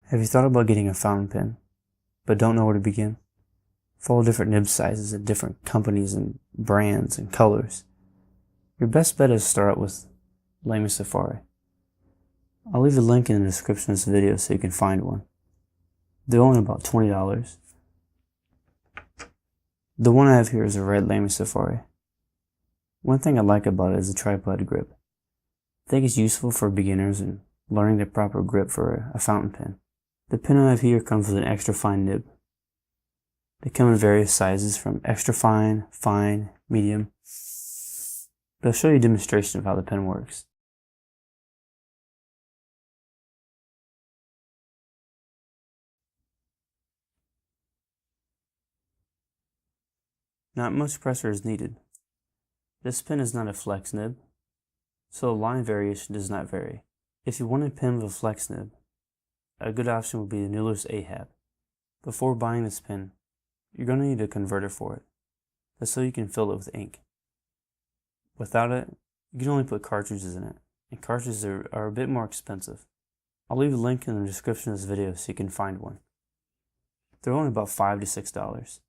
Have you thought about getting a fountain pen, but don't know where to begin? Follow different nib sizes at different companies and brands and colors. Your best bet is to start out with Lamy Safari. I'll leave a link in the description of this video so you can find one. They're only about $20. The one I have here is a red Lamy Safari. One thing I like about it is the tripod grip. I think it's useful for beginners and learning the proper grip for a fountain pen. The pen I have here comes with an extra fine nib. They come in various sizes from extra fine, fine, medium. But I'll show you a demonstration of how the pen works. Not much pressure is needed. This pen is not a flex nib, so line variation does not vary. If you want a pen with a flex nib, a good option would be the Noodler's Ahab. Before buying this pen, you're going to need a converter for it. That's so you can fill it with ink. Without it, you can only put cartridges in it, and cartridges are a bit more expensive. I'll leave a link in the description of this video so you can find one. They're only about $5 to $6,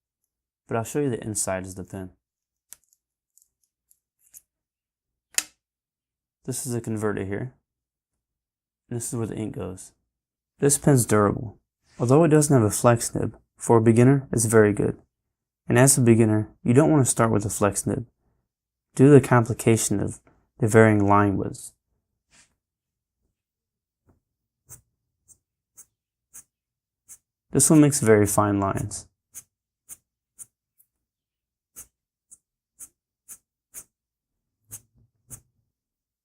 but I'll show you the inside of the pen. This is a converter here, and this is where the ink goes. This pen's durable. Although it doesn't have a flex nib, for a beginner, it's very good. And as a beginner, you don't want to start with a flex nib due to the complication of the varying line widths. This one makes very fine lines.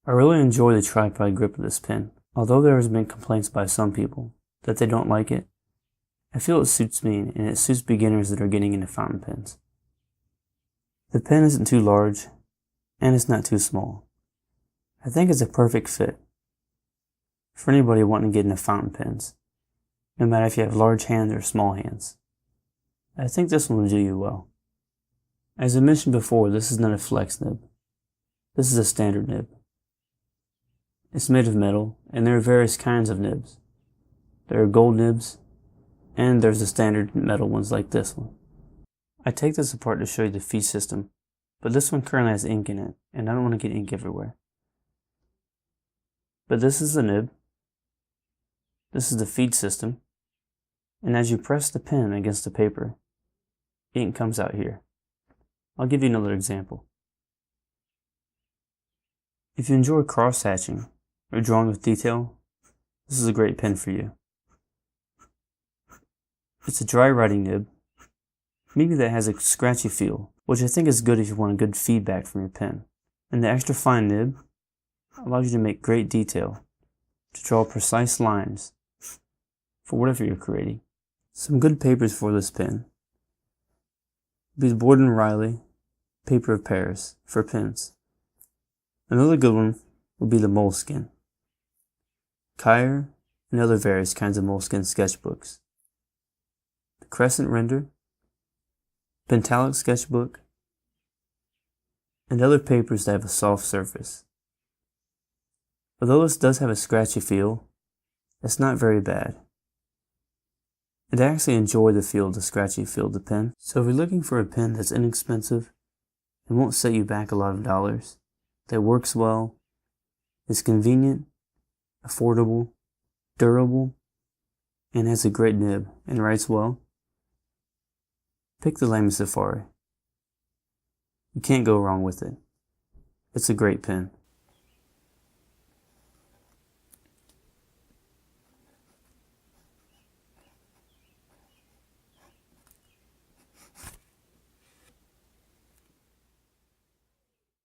I really enjoy the tripod grip of this pen. Although there has been complaints by some people that they don't like it, I feel it suits me and it suits beginners that are getting into fountain pens. The pen isn't too large and it's not too small. I think it's a perfect fit for anybody wanting to get into fountain pens, no matter if you have large hands or small hands. I think this one will do you well. As I mentioned before, this is not a flex nib. This is a standard nib. It's made of metal, and there are various kinds of nibs. There are gold nibs, and there's the standard metal ones like this one. I take this apart to show you the feed system, but this one currently has ink in it, and I don't want to get ink everywhere. But this is the nib. This is the feed system, and as you press the pen against the paper, ink comes out here. I'll give you another example. If you enjoy cross-hatching, or drawing with detail, this is a great pen for you. It's a dry writing nib, maybe that has a scratchy feel, which I think is good if you want a good feedback from your pen. And the extra fine nib allows you to make great detail, to draw precise lines for whatever you're creating. Some good papers for this pen would be the Borden Riley Paper of Paris for pens. Another good one would be the Moleskine, Kyer, and other various kinds of Moleskine sketchbooks. The Crescent Render, Pentalic sketchbook, and other papers that have a soft surface. Although this does have a scratchy feel, it's not very bad. I actually enjoy the feel of the scratchy feel of the pen. So if you're looking for a pen that's inexpensive and won't set you back a lot of dollars, that works well, is convenient, affordable, durable, and has a great nib and writes well, pick the Lamy Safari. You can't go wrong with it. It's a great pen.